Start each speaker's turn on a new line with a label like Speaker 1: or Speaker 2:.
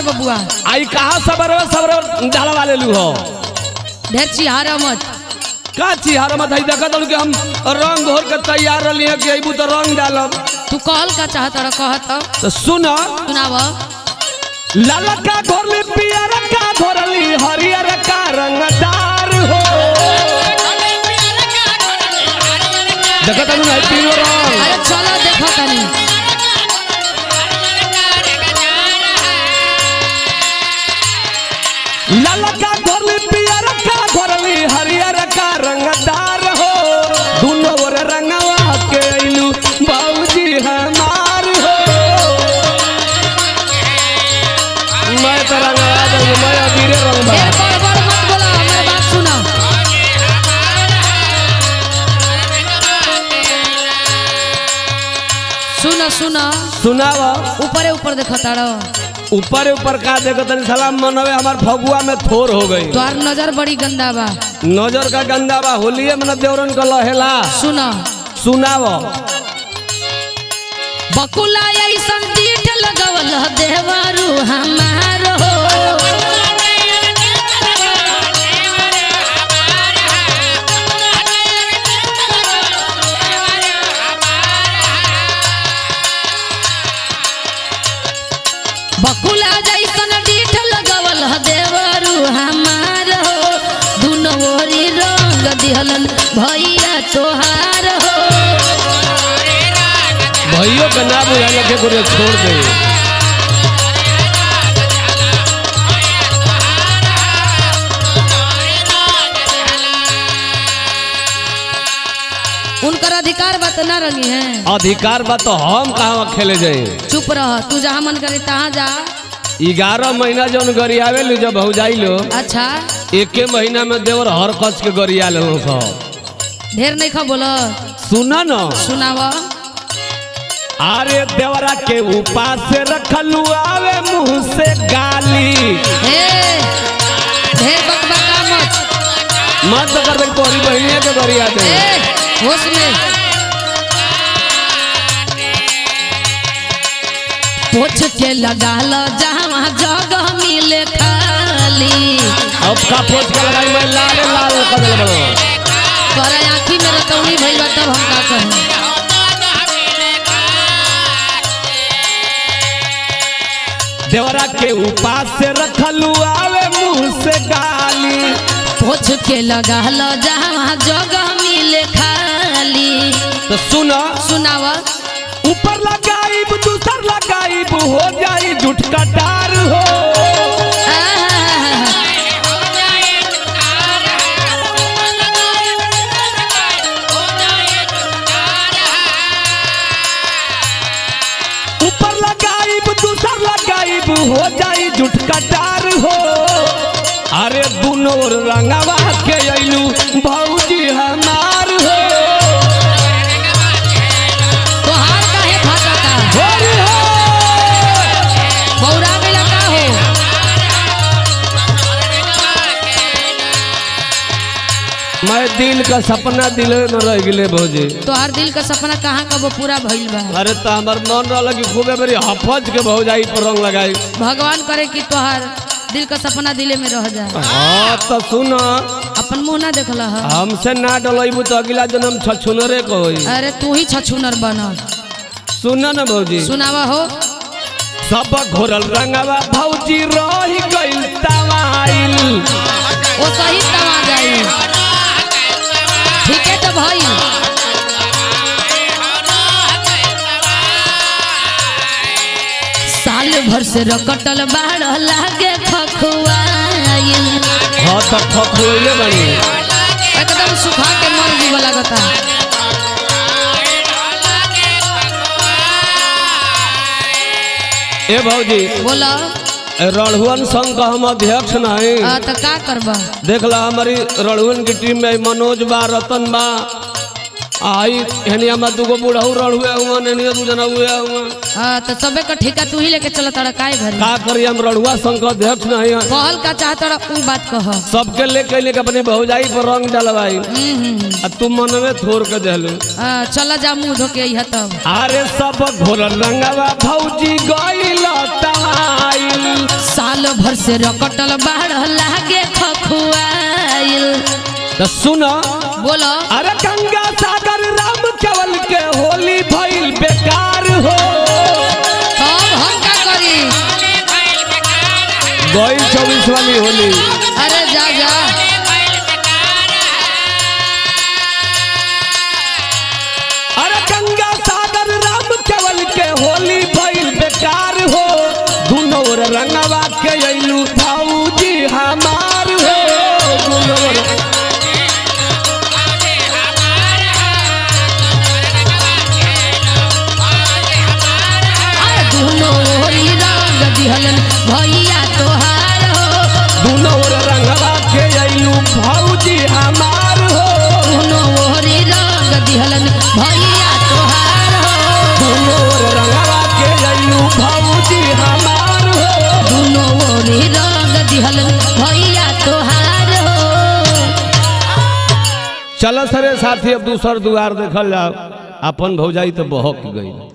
Speaker 1: बबुआ
Speaker 2: आई कहाँ सबर डाला वाले लू हो
Speaker 1: ढेर चिहारा मत
Speaker 2: का चिहारा मत है देखा तो कि हम रंग घोर के तैयार रही है कि अबू तो रंग डालब
Speaker 1: तू कहल का चाहत रह कहत
Speaker 2: तो सुनो
Speaker 1: सुनाव
Speaker 2: लाला का घोरली पियर का घोरली हरियर का रंगदार हो देखा तनु है तीनों रंग
Speaker 1: अरे चलो देखो तनी
Speaker 2: लाला का घोरली पियर का घोरली हरियर का रंगदार हो दोनों ओर रंगवा के अइलू बाबूजी हमार हो मैं तो रंगवा दूंगी मैं अबीरे रंग
Speaker 1: ढेर बड़ मत बोला हमारी बात सुना सुना सुना
Speaker 2: सुनावा
Speaker 1: ऊपर ऊपर देखो तारा
Speaker 2: ऊपर ऊपर का देखो तनी सलाम मनवे हमार फगुआ में थोर हो गई
Speaker 1: तोहार नजर बड़ी गंदा बा
Speaker 2: नजर का गंदा बा होलिए में देवरन का लहेला
Speaker 1: सुना
Speaker 2: सुनाव
Speaker 1: बकुला ऐसन दीठ लगवल देवरू हमार हो बकुला जैसन दीठ लगवल देवरू हमार हो दुनो ओरी रंग दिहलन भैया तोहार हो
Speaker 2: भाइयों का ना बुझाने के गुरु छोड़ दे
Speaker 1: उनकर अधिकार बात ना रंगी है
Speaker 2: अधिकार बा तो हम कहाँ खेले जाए
Speaker 1: चुप रह तू जहाँ मन करे तहाँ जा
Speaker 2: 11 महीना जौन गरियावे लो जब हो जाई लो
Speaker 1: अच्छा
Speaker 2: एके महीना में देवर हर कच के गरिया लो
Speaker 1: ढेर नहीं खा बोला
Speaker 2: सुना न
Speaker 1: सुनाव
Speaker 2: अरे देवरा के उपास से रखलू आवे मुंह से गाली
Speaker 1: हे ढेर बकबका मत
Speaker 2: मत कर तोरी बहनिया के गरिया दे
Speaker 1: होश में पोछ के लगा लो जहाँ जगह मिले खाली
Speaker 2: अब का पोछ के लगाई मैं लाल लाल कर देबो
Speaker 1: तोरा आँखी में रतौनी भइल बा तब हम का कहें
Speaker 2: देवरा के उपास से रखलू आवे मुंह से गाली
Speaker 1: पोछ के लगा लो जहाँ जगह मिले खाली
Speaker 2: तो सुना
Speaker 1: सुनाव
Speaker 2: ऊपर लगाई दूसर लगाई हो जाई झूठ कटार हो ऊपर लगाई दूसर लगाई हो जाई झूठ कटार हो अरे दोनों रंगवा के अइलू भौजी हमार हो
Speaker 1: तोहार काहे फाटता
Speaker 2: होरी हो
Speaker 1: बौरा में लगा हो
Speaker 2: मैं दिल का सपना दिल में रह गए भौजी
Speaker 1: तोहार दिल का सपना कहाँ कब पूरा भइल बा
Speaker 2: अरे तो हमार मन रहा कि खूबे मेरी हफज के भौजाई पर रंग लगाई
Speaker 1: भगवान करे कि तोहार दिल का सपना दिले में रह जाए
Speaker 2: हाँ तो सुनो
Speaker 1: अपन मुँह ना देखला ह
Speaker 2: हमसे ना डलबू तो अगला जन्म छछुनरे को होई
Speaker 1: अरे तू ही छछुनर बना
Speaker 2: सुनो ना भौजी
Speaker 1: सुनावा हो
Speaker 2: सब घोरल रंगवा भौजी रही गइल तवाइल
Speaker 1: वो सही तवा जाई ठीक है तो भाई साल भर से रकटल बाढ़ लागे खखुआइल
Speaker 2: हाँ तो खखुएले बनी
Speaker 1: एकदम सुखा के मर जीव लगता
Speaker 2: ए भौजी
Speaker 1: बोला
Speaker 2: रणहुअन संघ का हम अध्यक्ष नहीं
Speaker 1: तो का करबा
Speaker 2: देख ला हमारी रणहुअन की टीम में मनोज बा रतन बा आई हनी हम दुगो बूढ़ऊ रण हुए हुआ ननिया दू जना हुए हुआ।
Speaker 1: हां तो सबे का ठेका तू ही लेके चल तड़ा काहे घर
Speaker 2: का करी हम रणुआ संघ का अध्यक्ष नहीं है।
Speaker 1: कहल का चाहतड़ा उ बात कह।
Speaker 2: सबके लेके अपने भौजाई पर रंग डलवाई आ तू मन में थोड़ के देलू।
Speaker 1: चला जा मुंह धो के अइहा तब।
Speaker 2: अरे सब घोर रंगवा भौजी गइल ताइल
Speaker 1: साल भर से रकटल बाढ़ लागे खखुआइल।
Speaker 2: तो सुनो
Speaker 1: बोलो।
Speaker 2: अरे गंगा सागर राम केवल के होली भइल बेकार हो।
Speaker 1: तब हम का करी?
Speaker 2: गई 24 वाली होली।
Speaker 1: अरे जा जा।
Speaker 2: अरे गंगा सागर राम केवल के होली भइल बेकार हो। दुनो रंगवा के अइलू भौजी हमार हो।
Speaker 1: दुनो ओरी रंग दिहलन भैया तोहार हो।
Speaker 2: दुनो रंगवा के अइलू भौजी हमार हो।
Speaker 1: दुनो ओरी रंग दिहलन भैया तोहार हो।
Speaker 2: दुनो रंगवा के अइलू भौजी हमार हो।
Speaker 1: दुनो ओरी रंग दिहलन भैया तोहार हो।
Speaker 2: चल सरे साथी अब दूसर दुआर देखल जाओ। अपन भौजाई तो बहक गई।